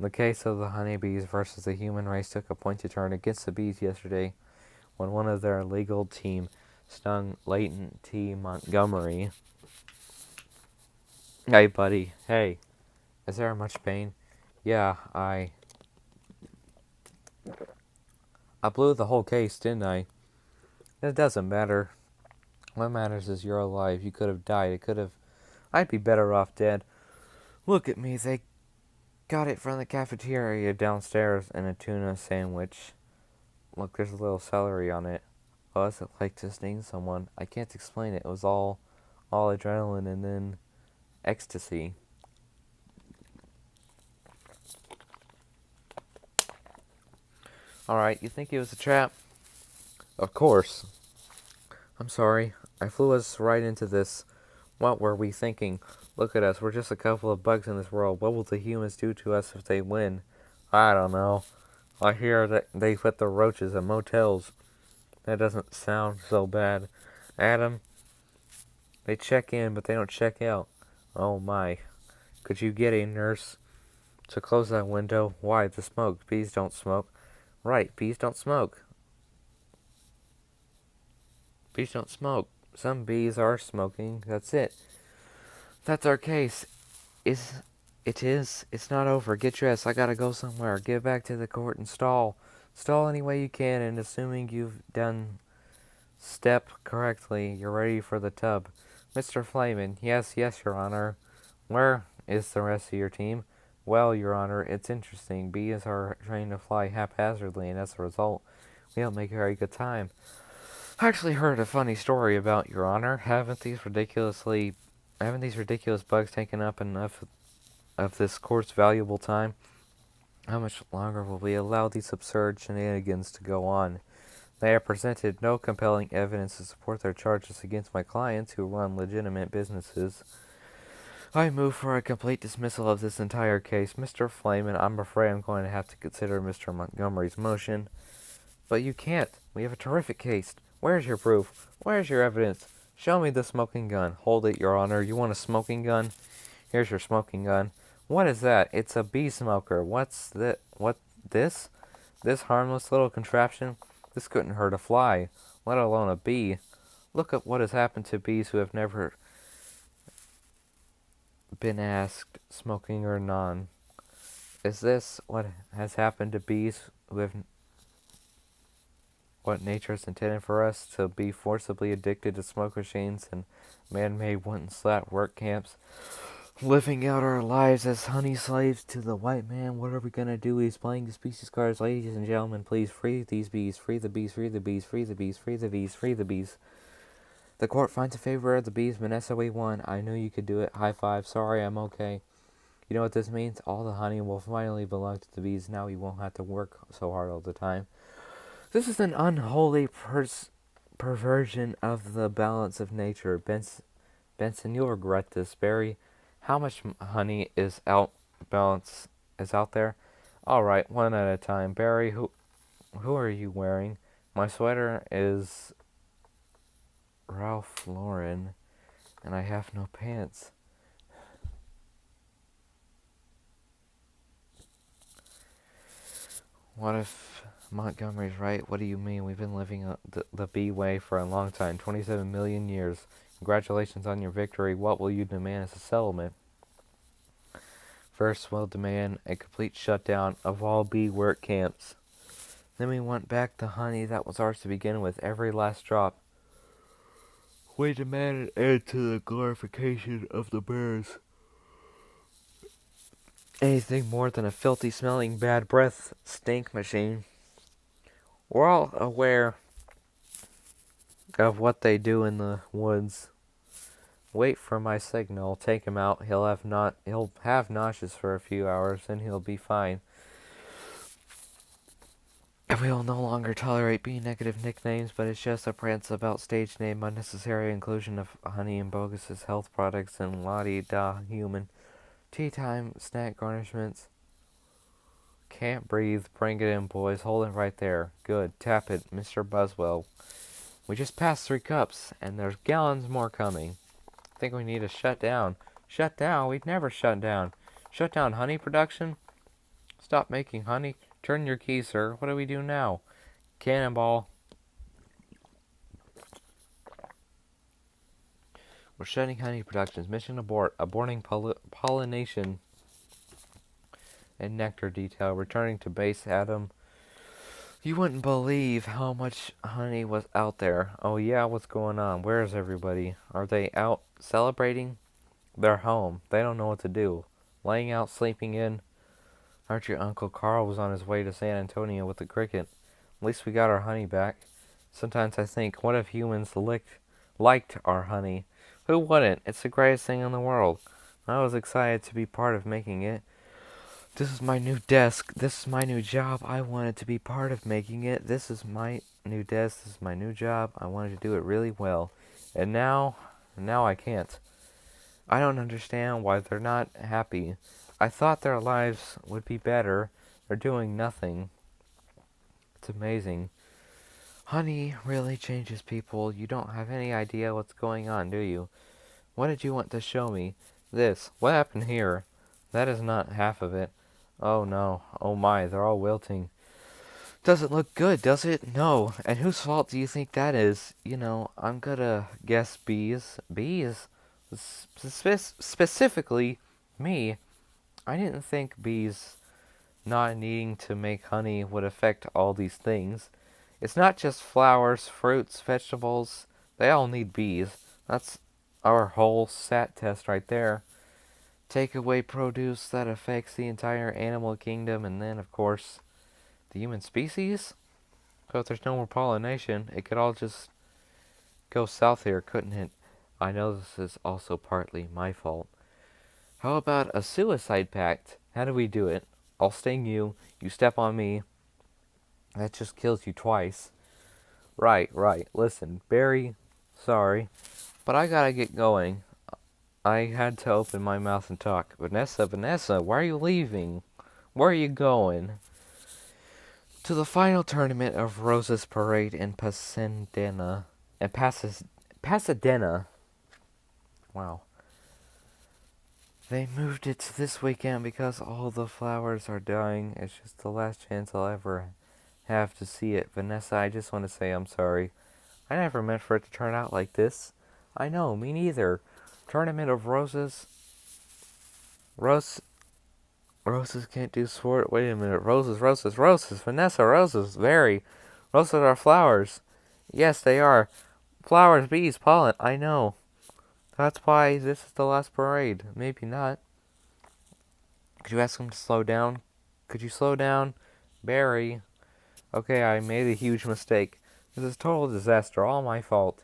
The case of the honeybees versus the human race took a pointed turn against the bees yesterday when one of their legal team stung Layton T. Montgomery. Hey, buddy. Hey. Is there much pain? Yeah, I blew the whole case, didn't I? It doesn't matter. What matters is you're alive. You could have died. I'd be better off dead. Look at me. They got it from the cafeteria downstairs in a tuna sandwich. Look, there's a little celery on it. What's it like to sting someone? I can't explain it. It was all adrenaline and then ecstasy. Alright, you think it was a trap? Of course. I'm sorry. I flew us right into this. What were we thinking? Look at us. We're just a couple of bugs in this world. What will the humans do to us if they win? I don't know. I hear that they put the roaches in motels. That doesn't sound so bad. Adam, they check in, but they don't check out. Oh my. Could you get a nurse to close that window? Why? The smoke. Bees don't smoke. Right, bees don't smoke. Bees don't smoke. Some bees are smoking. That's it. That's our case. It is. It's not over. Get dressed. I gotta go somewhere. Get back to the court and stall. Stall any way you can, and assuming you've done step correctly, you're ready for the tub. Mr. Flamin, yes, yes, Your Honor. Where is the rest of your team? Well, Your Honor, it's interesting. Bees are trained to fly haphazardly, and as a result, we don't make a very good time. I actually heard a funny story about Your Honor. Haven't these ridiculous bugs taken up enough of this court's valuable time? How much longer will we allow these absurd shenanigans to go on? They have presented no compelling evidence to support their charges against my clients who run legitimate businesses. I move for a complete dismissal of this entire case. Mr. Flamin, I'm afraid I'm going to have to consider Mr. Montgomery's motion. But you can't. We have a terrific case. Where's your proof? Where's your evidence? Show me the smoking gun. Hold it, Your Honor. You want a smoking gun? Here's your smoking gun. What is that? It's a bee smoker. What's that? What, this? This harmless little contraption? This couldn't hurt a fly, let alone a bee. Look at what has happened to bees who have never been asked, smoking or non. Is this what has happened to bees who have what nature has intended for us, to be forcibly addicted to smoke machines and man-made wooden-slat work camps, living out our lives as honey slaves to the white man? What are we gonna do? He's playing the species cards. Ladies and gentlemen, please free these bees, free the bees, free the bees, free the bees, free the bees, free the bees. The court finds a favor of the bees. Vanessa, we won. I knew you could do it. High five. Sorry, I'm okay. You know what this means? All the honey will finally belong to the bees. Now we won't have to work so hard all the time. This is an unholy perversion of the balance of nature. Benson, you'll regret this. Barry, how much honey is out there? All right, one at a time. Barry, who are you wearing? My sweater is Ralph Lauren, and I have no pants. What if Montgomery's right? What do you mean? We've been living the bee way for a long time, 27 million years. Congratulations on your victory. What will you demand as a settlement? First, we'll demand a complete shutdown of all bee work camps. Then we want back the honey that was ours to begin with, every last drop. We demand an end to the glorification of the bears. Anything more than a filthy smelling bad breath stink machine. We're all aware of what they do in the woods. Wait for my signal. Take him out. He'll have nauseous for a few hours, and he'll be fine. And we will no longer tolerate B-negative nicknames, but it's just a prance about stage name, unnecessary inclusion of honey and bogus health products, and la-di-da human. Tea time, snack garnishments. Can't breathe. Bring it in, boys. Hold it right there. Good. Tap it, Mr. Buswell. We just passed 3 cups, and there's gallons more coming. I think we need to shut down. Shut down? We'd never shut down. Shut down honey production? Stop making honey. Turn your key, sir. What do we do now? Cannonball. We're shutting honey productions. Mission abort. Aborting pollination and nectar detail. Returning to base, Adam. You wouldn't believe how much honey was out there. Oh yeah, what's going on? Where is everybody? Are they out celebrating? They're home. They don't know what to do. Laying out, sleeping in. Aren't your Uncle Carl was on his way to San Antonio with the cricket. At least we got our honey back. Sometimes I think, what if humans liked our honey? Who wouldn't? It's the greatest thing in the world. I was excited to be part of making it. This is my new desk. This is my new job. I wanted to be part of making it. This is my new desk. This is my new job. I wanted to do it really well. And now I can't. I don't understand why they're not happy. I thought their lives would be better. They're doing nothing. It's amazing. Honey really changes people. You don't have any idea what's going on, do you? What did you want to show me? This. What happened here? That is not half of it. Oh no. Oh my, they're all wilting. Doesn't look good, does it? No. And whose fault do you think that is? I'm gonna guess bees. Bees? Specifically, me. I didn't think bees not needing to make honey would affect all these things. It's not just flowers, fruits, vegetables. They all need bees. That's our whole SAT test right there. Take away produce that affects the entire animal kingdom, and then, of course, the human species? So if there's no more pollination, it could all just go south here, couldn't it? I know this is also partly my fault. How about a suicide pact? How do we do it? I'll sting you, you step on me, that just kills you twice. Right, right. Listen, Barry, sorry, but I gotta get going. I had to open my mouth and talk. Vanessa, why are you leaving? Where are you going? To the final tournament of Rosa's Parade in Pasadena. And Pasadena. Wow. They moved it to this weekend because all the flowers are dying. It's just the last chance I'll ever have to see it. Vanessa, I just want to say I'm sorry. I never meant for it to turn out like this. I know, me neither. Tournament of Roses. Roses can't do sport. Wait a minute. Roses. Vanessa, roses. Very. Roses are flowers. Yes, they are. Flowers, bees, pollen. I know. That's why this is the last parade. Maybe not. Could you ask him to slow down? Could you slow down? Barry. Okay, I made a huge mistake. This is a total disaster. All my fault.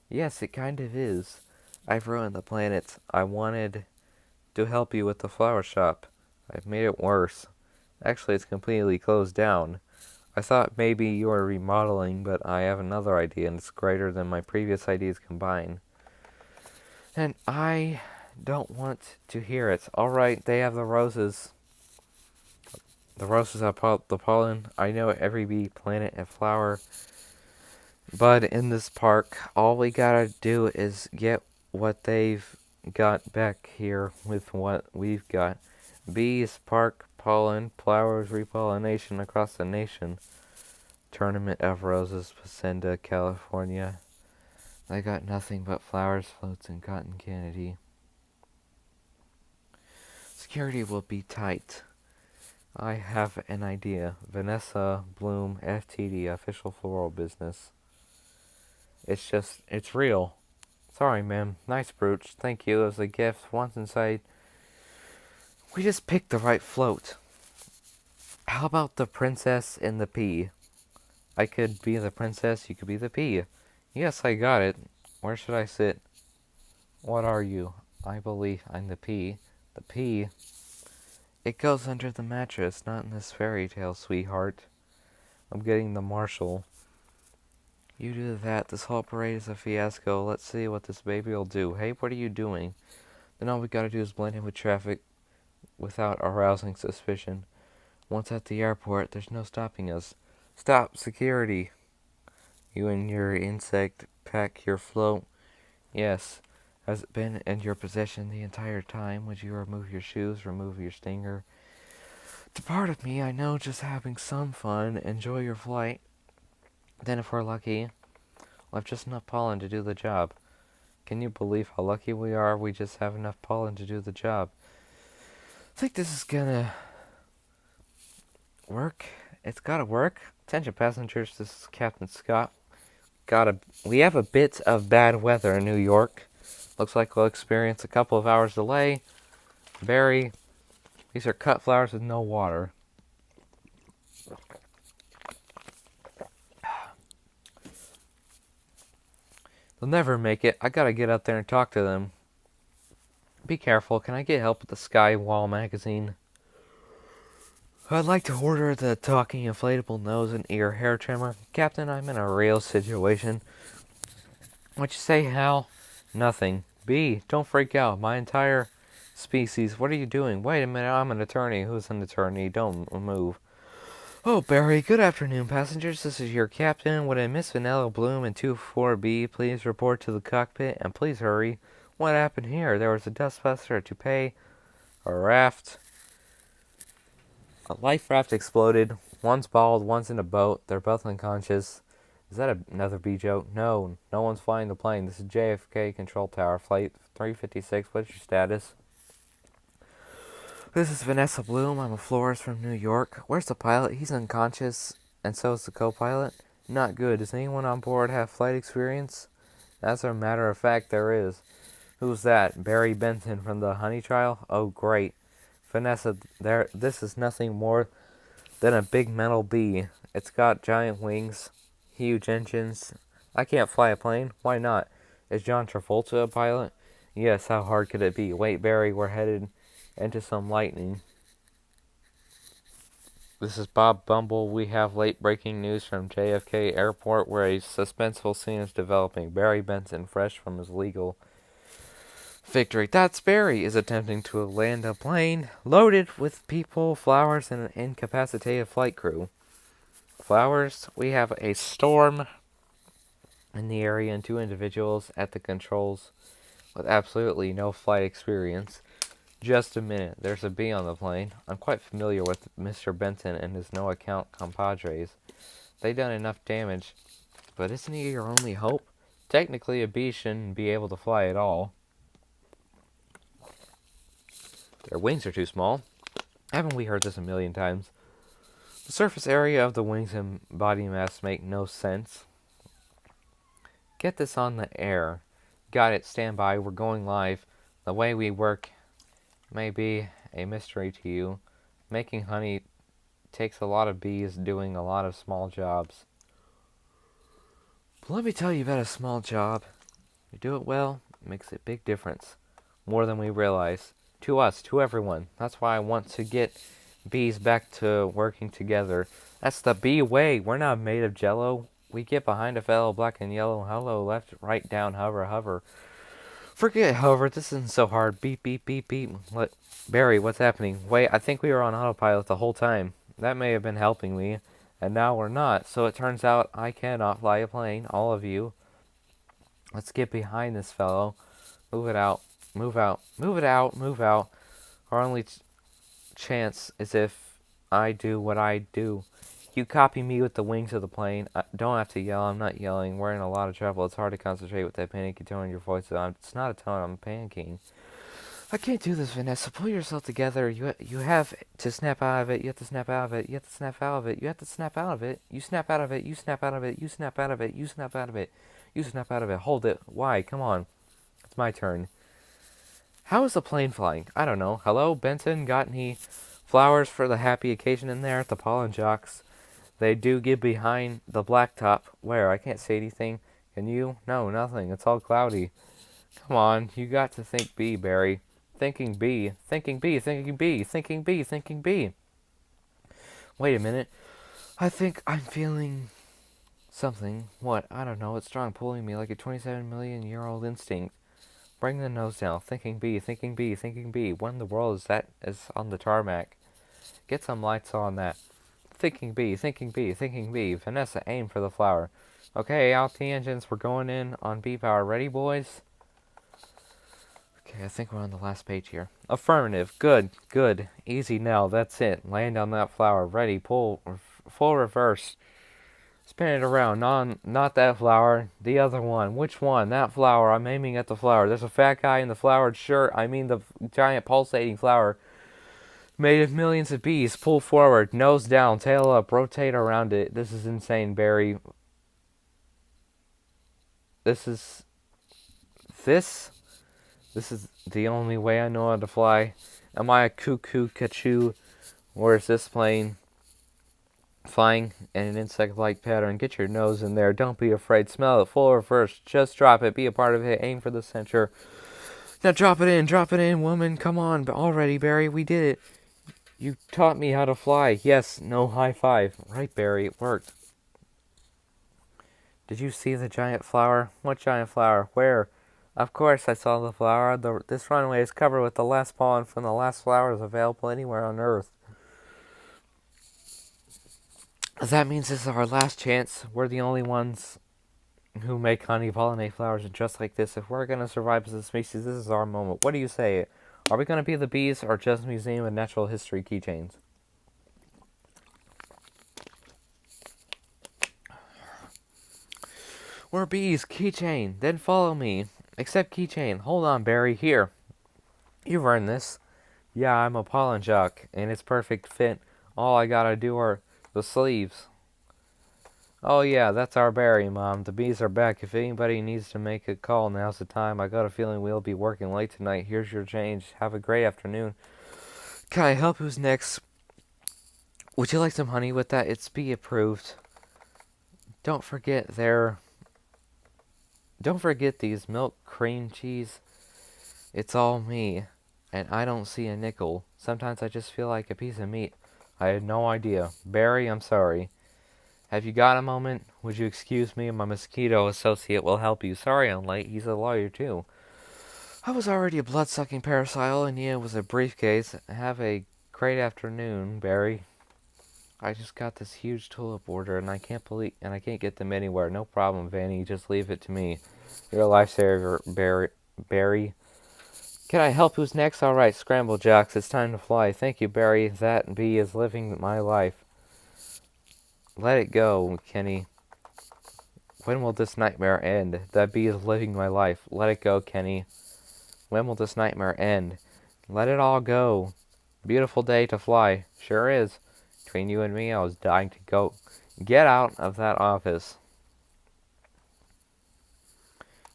Yes, it kind of is. I've ruined the planet. I wanted to help you with the flower shop. I've made it worse. Actually, it's completely closed down. I thought maybe you were remodeling, but I have another idea, and it's greater than my previous ideas combined. And I don't want to hear it. Alright, they have the roses. The roses have the pollen. I know every bee, planet, and flower bud in this park. All we gotta do is get what they've got back here with what we've got. Bees, park, pollen, flowers, repollination across the nation. Tournament of Roses, Pasadena, California. I got nothing but flowers, floats, and cotton candy. Security will be tight. I have an idea. Vanessa Bloom, FTD, official floral business. It's real. Sorry, ma'am. Nice brooch. Thank you. It was a gift. Once inside, we just picked the right float. How about the princess and the pea? I could be the princess, you could be the pea. Yes, I got it. Where should I sit? What are you? I believe I'm the pea. The pea? It goes under the mattress, not in this fairy tale, sweetheart. I'm getting the marshal. You do that. This whole parade is a fiasco. Let's see what this baby will do. Hey, what are you doing? Then all we gotta do is blend in with traffic without arousing suspicion. Once at the airport, there's no stopping us. Stop, security. You and your insect pack your float. Yes. Has it been in your possession the entire time? Would you remove your shoes, remove your stinger? To part of me, I know, just having some fun. Enjoy your flight. Then if we're lucky, we'll have just enough pollen to do the job. Can you believe how lucky we are? We just have enough pollen to do the job. I think this is gonna work. It's gotta work. Attention passengers, this is Captain Scott. We have a bit of bad weather in New York. Looks like we'll experience a couple of hours delay. Barry, these are cut flowers with no water. They'll never make it. I gotta get out there and talk to them. Be careful. Can I get help with the Sky Wall magazine? I'd like to order the talking inflatable nose and ear hair trimmer. Captain, I'm in a real situation. What'd you say, Hal? Nothing. B, don't freak out. My entire species. What are you doing? Wait a minute, I'm an attorney. Who's an attorney? Don't move. Oh, Barry, good afternoon, passengers. This is your captain. Would Miss Vanilla Bloom and 24B please report to the cockpit? And please hurry. What happened here? There was a dustbuster, a toupee, a raft. A life raft exploded. One's bald, one's in a boat. They're both unconscious. Is that another B joke? No, no one's flying the plane. This is JFK Control Tower, Flight 356. What's your status? This is Vanessa Bloom. I'm a florist from New York. Where's the pilot? He's unconscious, and so is the co-pilot. Not good. Does anyone on board have flight experience? As a matter of fact, there is. Who's that? Barry Benton from the Honey Trial? Oh, great. Vanessa, this is nothing more than a big metal bee. It's got giant wings, huge engines. I can't fly a plane. Why not? Is John Travolta a pilot? Yes, how hard could it be? Wait, Barry, we're headed into some lightning. This is Bob Bumble. We have late breaking news from JFK Airport where a suspenseful scene is developing. Barry Benson, fresh from his legal victory. That's Barry is attempting to land a plane loaded with people, flowers, and an incapacitated flight crew. Flowers, we have a storm in the area and 2 individuals at the controls with absolutely no flight experience. Just a minute, there's a bee on the plane. I'm quite familiar with Mr. Benton and his no-account compadres. They've done enough damage, but isn't he your only hope? Technically, a bee shouldn't be able to fly at all. Their wings are too small. Haven't we heard this a million times? The surface area of the wings and body mass make no sense. Get this on the air. Got it, stand by, we're going live. The way we work may be a mystery to you. Making honey takes a lot of bees doing a lot of small jobs. But let me tell you about a small job. You do it well, it makes a big difference. More than we realize. To us, to everyone. That's why I want to get bees back to working together. That's the bee way. We're not made of jello. We get behind a fellow, black and yellow. Hello, left, right, down, hover, hover. Forget hover, this isn't so hard. Beep, beep, beep, beep. Barry, what's happening? Wait, I think we were on autopilot the whole time. That may have been helping me, and now we're not. So it turns out I cannot fly a plane, all of you. Let's get behind this fellow. Move it out. Move out. Move it out. Move out. Our only chance is if I do what I do. You copy me with the wings of the plane. Don't have to yell. I'm not yelling. We're in a lot of trouble. It's hard to concentrate with that panicky tone in your voice. It's not a tone. I'm panicking. I can't do this, Vanessa. Pull yourself together. You have to snap out of it. You have to snap out of it. You have to snap out of it. You have to snap out of it. You snap out of it. You snap out of it. You snap out of it. You snap out of it. You snap out of it. Hold it. Why? Come on. It's my turn. How is the plane flying? I don't know. Hello, Benson? Got any flowers for the happy occasion in there at the pollen jocks? They do get behind the blacktop. Where? I can't see anything. Can you? No, nothing. It's all cloudy. Come on. You got to think B, Barry. Thinking B. Thinking B. Thinking B. Thinking B. Thinking B. Wait a minute. I think I'm feeling something. What? I don't know. It's strong pulling me like a 27-million-year-old instinct. Bring the nose down. Thinking B. Thinking B. Thinking B. What in the world is that is on the tarmac? Get some lights on that. Thinking B, thinking B, thinking B. Vanessa, aim for the flower. Okay, out the engines. We're going in on B power. Ready, boys? Okay, I think we're on the last page here. Affirmative. Good, good. Easy now. That's it. Land on that flower. Ready, pull. Full reverse. Spin it around. Not that flower. The other one. Which one? That flower. I'm aiming at the flower. There's a fat guy in the flowered shirt. I mean the giant pulsating flower. Made of millions of bees. Pull forward. Nose down. Tail up. Rotate around it. This is insane, Barry. This is the only way I know how to fly. Am I a cuckoo, cachoo? Or is this plane flying in an insect-like pattern? Get your nose in there. Don't be afraid. Smell it. Full reverse. Just drop it. Be a part of it. Aim for the center. Now drop it in, woman. Come on, already, Barry. We did it. You taught me how to fly. Yes, no high five. Right, Barry, it worked. Did you see the giant flower? What giant flower? Where? Of course I saw the flower. This runway is covered with the last pollen from the last flowers available anywhere on Earth. That means this is our last chance. We're the only ones who make honey, pollinate flowers, and just like this. If we're going to survive as a species, this is our moment. What do you say? Are we going to be the bees or just Museum of Natural History keychains? We're bees, keychain. Then follow me. Accept keychain. Hold on, Barry. Here. You've earned this. Yeah, I'm a pollen jock, and it's perfect fit. All I gotta do are the sleeves. Oh yeah, that's our Barry, Mom. The bees are back. If anybody needs to make a call, now's the time. I got a feeling we'll be working late tonight. Here's your change. Have a great afternoon. Can I help? Who's next? Would you like some honey with that? It's bee approved. Don't forget there. Don't forget these milk, cream, cheese. It's all me. And I don't see a nickel. Sometimes I just feel like a piece of meat. I had no idea. Barry, I'm sorry. Have you got a moment? Would you excuse me? My mosquito associate will help you. Sorry I'm late. He's a lawyer, too. I was already a blood-sucking parasite, and yeah, it was a briefcase. Have a great afternoon, Barry. I just got this huge tulip order, and I can't get them anywhere. No problem, Vanny. Just leave it to me. You're a lifesaver, Barry. Can I help? Who's next? All right, scramble jocks. It's time to fly. Thank you, Barry. That bee is living my life. Let it go, Kenny. When will this nightmare end? That bee is living my life. Let it go, Kenny. When will this nightmare end? Let it all go. Beautiful day to fly. Sure is. Between you and me, I was dying to go. Get out of that office.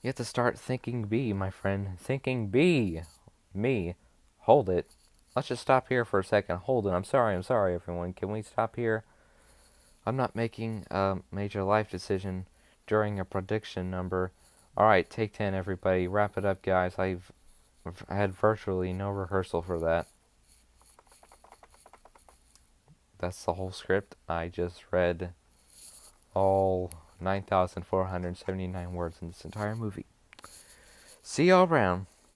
You have to start thinking bee, my friend. Thinking bee. Me. Hold it. Let's just stop here for a second. Hold it. I'm sorry, everyone. Can we stop here? I'm not making a major life decision during a prediction number. Alright, take 10, everybody. Wrap it up, guys. I've had virtually no rehearsal for that. That's the whole script. I just read all 9,479 words in this entire movie. See y'all around.